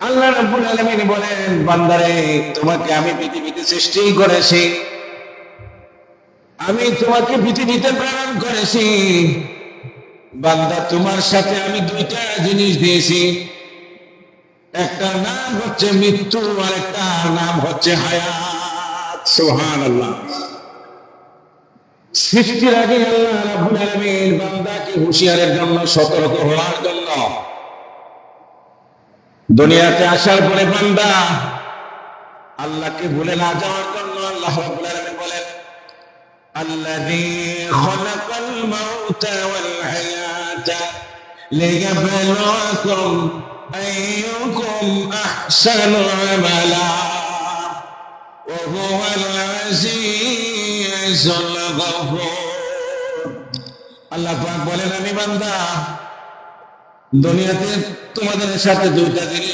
আল্লাহ রাব্বুল আলামিন বলেন, বান্দারে তোমাকে আমি পৃথিবীতে সৃষ্টি করেছি, আমি তোমাকে পৃথিবীতে প্রেরণ করেছি। বান্দা তোমার সাথে আমি দুইটা জিনিস দিয়েছি, একটা নাম হচ্ছে মৃত্যু আর একটা নাম হচ্ছে হায়াত। সুবহানাল্লাহ। সৃষ্টির আগে আল্লাহ রাব্বুল আলামিন বান্দাকে হুঁশিয়ারের জন্য, সতর্ক হওয়ার জন্য, দুনিয়াতে আসার পরে বান্দা আল্লাহকে ভুলে না যাওয়ার জন্য আল্লাহ রাব্বুল আলামিন বলেন, আল্লাযী খালাকাল মাউতা ওয়াল হায়াতা লিয়াবলুয়াকুম আইয়ুকুম আহসানু আমালা ওয়া হুয়াল আজিজুল গফুর। আল্লাহ পাক বলেন, আমি বান্দা দুনিয়াতে তোমাদের সাথে দুইটা জিনিস